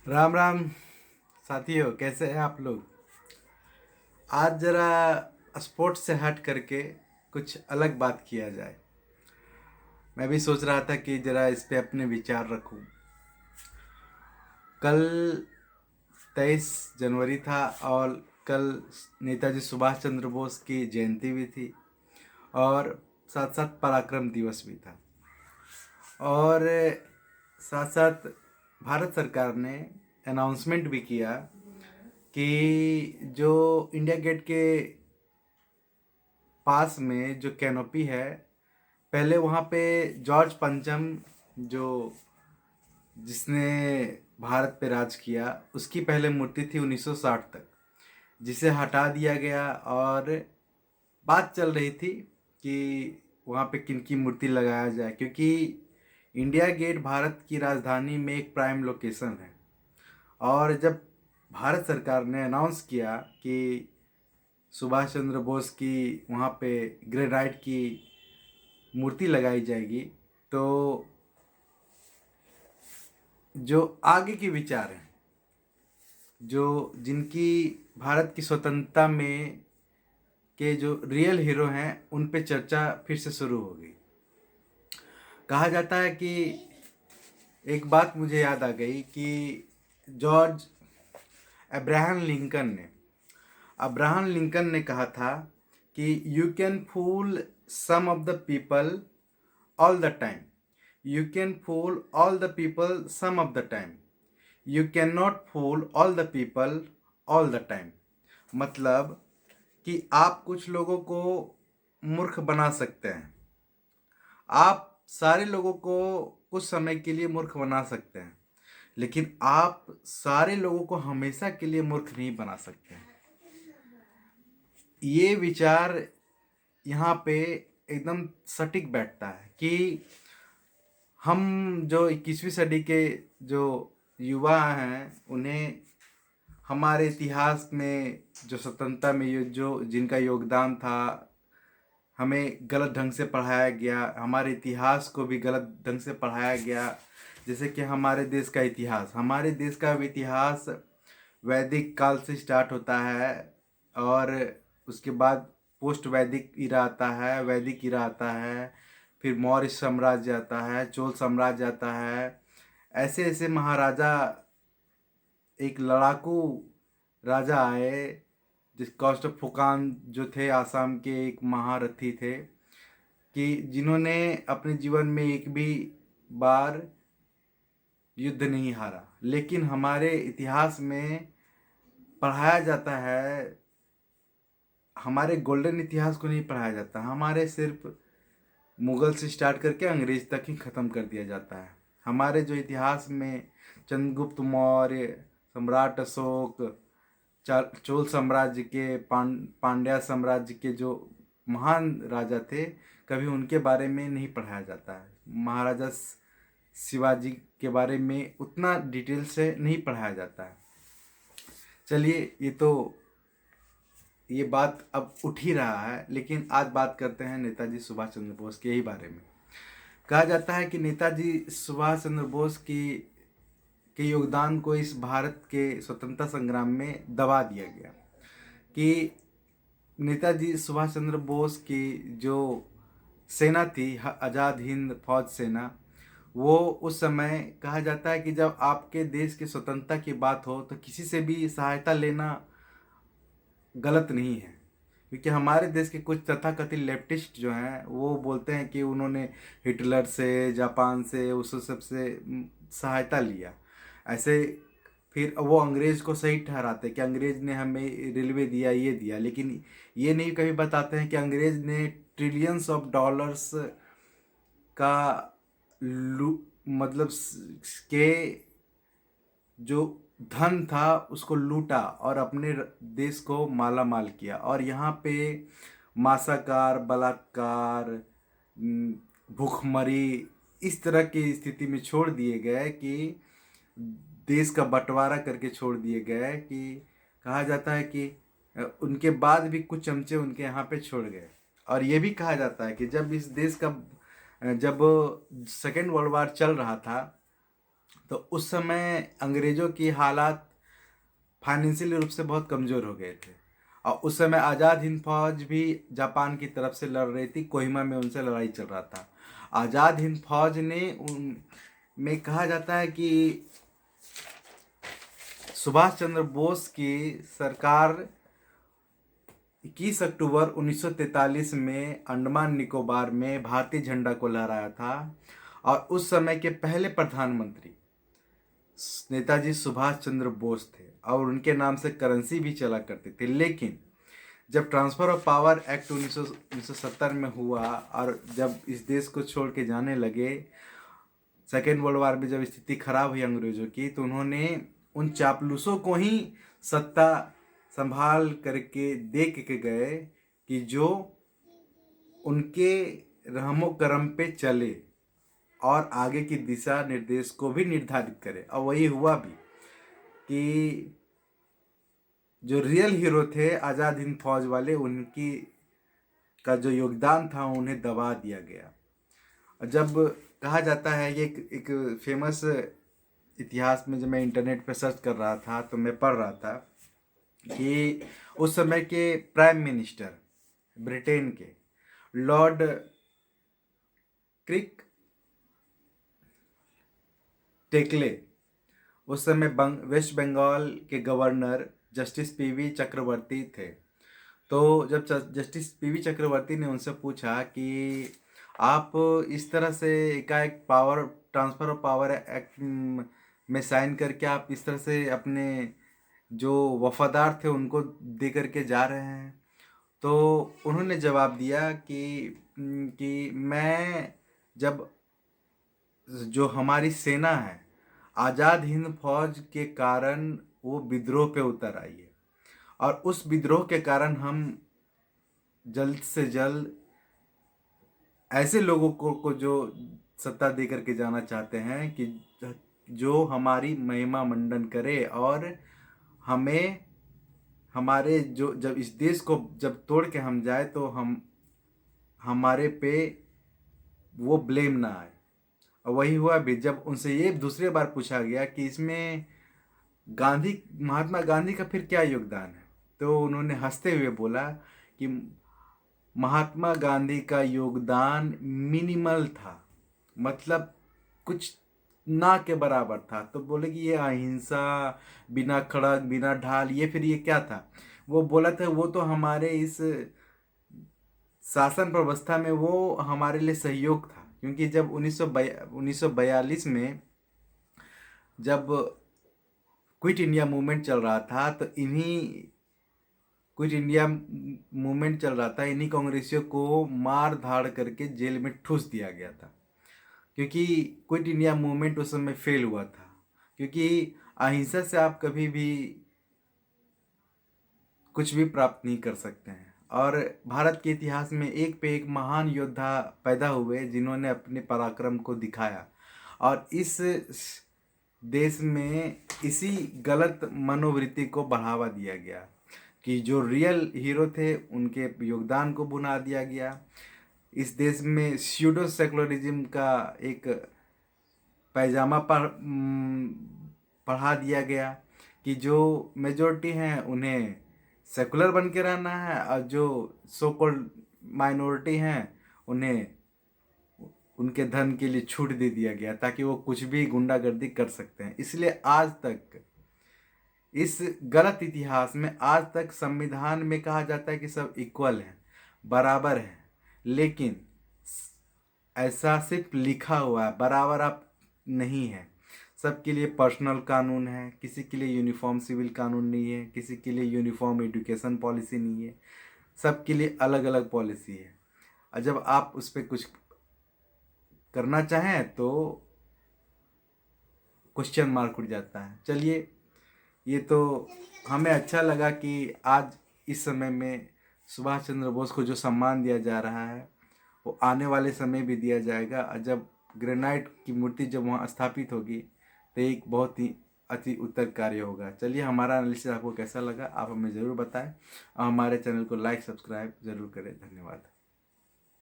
राम राम साथियों, कैसे हैं आप लोग। आज जरा स्पोर्ट्स से हट करके कुछ अलग बात किया जाए। मैं भी सोच रहा था कि जरा इस पे अपने विचार रखूं। कल 23 जनवरी था और कल नेताजी सुभाष चंद्र बोस की जयंती भी थी और साथ साथ पराक्रम दिवस भी था। और साथ साथ भारत सरकार ने अनाउंसमेंट भी किया कि जो इंडिया गेट के पास में जो कैनोपी है, पहले वहाँ पे जॉर्ज पंचम जो जिसने भारत पे राज किया, उसकी पहले मूर्ति थी 1960 तक, जिसे हटा दिया गया। और बात चल रही थी कि वहाँ पे किन की मूर्ति लगाया जाए, क्योंकि इंडिया गेट भारत की राजधानी में एक प्राइम लोकेशन है। और जब भारत सरकार ने अनाउंस किया कि सुभाष चंद्र बोस की वहाँ पे ग्रेनाइट की मूर्ति लगाई जाएगी, तो जो आगे के विचार हैं, जो जिनकी भारत की स्वतंत्रता में के जो रियल हीरो हैं, उन पे चर्चा फिर से शुरू हो गई। कहा जाता है कि एक बात मुझे याद आ गई कि जॉर्ज अब्राहम लिंकन ने कहा था कि you can fool some of the people all the time, you can fool all the people some of the time, you can not fool all the people all the time. मतलब कि आप कुछ लोगों को मूर्ख बना सकते हैं, आप सारे लोगों को कुछ समय के लिए मूर्ख बना सकते हैं, लेकिन आप सारे लोगों को हमेशा के लिए मूर्ख नहीं बना सकते। ये विचार यहाँ पे एकदम सटीक बैठता है कि हम जो 21वीं सदी के जो युवा हैं, उन्हें हमारे इतिहास में जो स्वतंत्रता में जो जिनका योगदान था, हमें गलत ढंग से पढ़ाया गया, हमारे इतिहास को भी गलत ढंग से पढ़ाया गया। जैसे कि हमारे देश का इतिहास वैदिक काल से स्टार्ट होता है और उसके बाद पोस्ट वैदिक इरा आता है, वैदिक इरा आता है, फिर मौर्य साम्राज्य आता है, चोल साम्राज्य आता है। ऐसे ऐसे महाराजा, एक लड़ाकू राजा आए जिस कॉस्ट ऑफ फुकान जो थे, आसाम के एक महारथी थे, कि जिन्होंने अपने जीवन में एक भी बार युद्ध नहीं हारा। लेकिन हमारे इतिहास में पढ़ाया जाता है, हमारे गोल्डन इतिहास को नहीं पढ़ाया जाता, हमारे सिर्फ मुगल से स्टार्ट करके अंग्रेज तक ही ख़त्म कर दिया जाता है। हमारे जो इतिहास में चंद्रगुप्त मौर्य, सम्राट अशोक, चोल साम्राज्य के, पांड्या साम्राज्य के जो महान राजा थे, कभी उनके बारे में नहीं पढ़ाया जाता है। महाराजा शिवाजी के बारे में उतना डिटेल से नहीं पढ़ाया जाता है। चलिए, ये बात अब उठ ही रहा है, लेकिन आज बात करते हैं नेताजी सुभाष चंद्र बोस के ही बारे में। कहा जाता है कि नेताजी सुभाष चंद्र बोस के योगदान को इस भारत के स्वतंत्रता संग्राम में दबा दिया गया। कि नेताजी सुभाष चंद्र बोस की जो सेना थी, आज़ाद हिंद फौज सेना, वो उस समय कहा जाता है कि जब आपके देश की स्वतंत्रता की बात हो तो किसी से भी सहायता लेना गलत नहीं है। क्योंकि हमारे देश के कुछ तथाकथित लेफ्टिस्ट जो हैं, वो बोलते हैं कि उन्होंने हिटलर से, जापान से, उस सब से सहायता लिया। ऐसे फिर वो अंग्रेज को सही ठहराते कि अंग्रेज ने हमें रेलवे दिया, ये दिया, लेकिन ये नहीं कभी बताते हैं कि अंग्रेज ने ट्रिलियंस ऑफ डॉलर्स का मतलब के जो धन था उसको लूटा और अपने देश को माला माल किया। और यहाँ पे मासाकार, बलात्कार, भूखमरी, इस तरह की स्थिति में छोड़ दिए गए कि देश का बंटवारा करके छोड़ दिए गए। कि कहा जाता है कि उनके बाद भी कुछ चमचे उनके यहाँ पे छोड़ गए। और ये भी कहा जाता है कि जब इस देश का जब सेकेंड वर्ल्ड वार चल रहा था, तो उस समय अंग्रेज़ों की हालात फाइनेंशियली रूप से बहुत कमज़ोर हो गए थे, और उस समय आज़ाद हिंद फौज भी जापान की तरफ से लड़ रही थी। कोहिमा में उनसे लड़ाई चल रहा था। आज़ाद हिंद फौज ने उन में कहा जाता है कि सुभाष चंद्र बोस की सरकार 21 अक्टूबर 1943 में अंडमान निकोबार में भारतीय झंडा को लहराया था, और उस समय के पहले प्रधानमंत्री नेताजी सुभाष चंद्र बोस थे, और उनके नाम से करेंसी भी चला करती थी। लेकिन जब ट्रांसफ़र ऑफ पावर एक्ट 1970 में हुआ, और जब इस देश को छोड़ के जाने लगे, सेकेंड वर्ल्ड वार में जब स्थिति खराब हुई अंग्रेज़ों की, तो उन्होंने उन चापलूसों को ही सत्ता संभाल करके दे के गए कि जो उनके रहमो करम पे चले और आगे की दिशा निर्देश को भी निर्धारित करे। और वही हुआ भी कि जो रियल हीरो थे आज़ाद हिंद फौज वाले, उनकी का जो योगदान था उन्हें दबा दिया गया। और जब कहा जाता है, ये एक फेमस इतिहास में जब मैं इंटरनेट पर सर्च कर रहा था तो मैं पढ़ रहा था कि उस समय के प्राइम मिनिस्टर ब्रिटेन के लॉर्ड क्रिक टेकले, उस समय वेस्ट बंगाल के गवर्नर जस्टिस पीवी चक्रवर्ती थे। तो जब जस्टिस पीवी चक्रवर्ती ने उनसे पूछा कि आप इस तरह से एकाएक power transfer of power act में साइन करके आप इस तरह से अपने जो वफादार थे उनको दे करके जा रहे हैं, तो उन्होंने जवाब दिया कि मैं जब जो हमारी सेना है आज़ाद हिंद फौज के कारण वो विद्रोह पे उतर आई है, और उस विद्रोह के कारण हम जल्द से जल्द ऐसे लोगों को जो सत्ता दे करके जाना चाहते हैं कि जो हमारी महिमा मंडन करे, और हमें हमारे जो जब इस देश को जब तोड़ के हम जाए तो हमारे पे वो ब्लेम ना आए। और वही हुआ भी। जब उनसे ये दूसरी बार पूछा गया कि इसमें महात्मा गांधी का फिर क्या योगदान है, तो उन्होंने हंसते हुए बोला कि महात्मा गांधी का योगदान मिनिमल था, मतलब कुछ ना के बराबर था। तो बोले कि ये अहिंसा, बिना खड़ग बिना ढाल, ये फिर ये क्या था। वो बोला था वो तो हमारे इस शासन व्यवस्था में वो हमारे लिए सहयोग था, क्योंकि जब 1942 में जब क्विट इंडिया मूवमेंट चल रहा था, तो इन्हीं कांग्रेसियों को मार धाड़ करके जेल में ठूस दिया गया था, क्योंकि क्विट इंडिया मूवमेंट उस समय फेल हुआ था। क्योंकि अहिंसा से आप कभी भी कुछ भी प्राप्त नहीं कर सकते हैं। और भारत के इतिहास में एक पे एक महान योद्धा पैदा हुए जिन्होंने अपने पराक्रम को दिखाया, और इस देश में इसी गलत मनोवृत्ति को बढ़ावा दिया गया कि जो रियल हीरो थे उनके योगदान को भुना दिया गया। इस देश में स्यूडो सेकुलरिज्म का एक पैजामा पढ़ा दिया गया कि जो मेजॉरिटी हैं उन्हें सेकुलर बन के रहना है, और जो सो कॉल्ड माइनॉरिटी हैं उन्हें उनके धर्म के लिए छूट दे दिया गया, ताकि वो कुछ भी गुंडागर्दी कर सकते हैं। इसलिए आज तक इस गलत इतिहास में आज तक संविधान में कहा जाता है कि सब इक्वल हैं, बराबर हैं, लेकिन ऐसा सिर्फ लिखा हुआ है, बराबर आप नहीं है। सबके लिए पर्सनल कानून है, किसी के लिए यूनिफॉर्म सिविल कानून नहीं है, किसी के लिए यूनिफॉर्म एजुकेशन पॉलिसी नहीं है, सबके लिए अलग अलग पॉलिसी है। और जब आप उस पर कुछ करना चाहें तो क्वेश्चन मार्क उठ जाता है। चलिए, ये तो हमें अच्छा लगा कि आज इस समय में सुभाष चंद्र बोस को जो सम्मान दिया जा रहा है वो आने वाले समय भी दिया जाएगा। और जब ग्रेनाइट की मूर्ति जब वहाँ स्थापित होगी तो एक बहुत ही अति उत्तर कार्य होगा। चलिए, हमारा एनालिसिस आपको कैसा लगा आप हमें ज़रूर बताएं, और हमारे चैनल को लाइक सब्सक्राइब ज़रूर करें। धन्यवाद।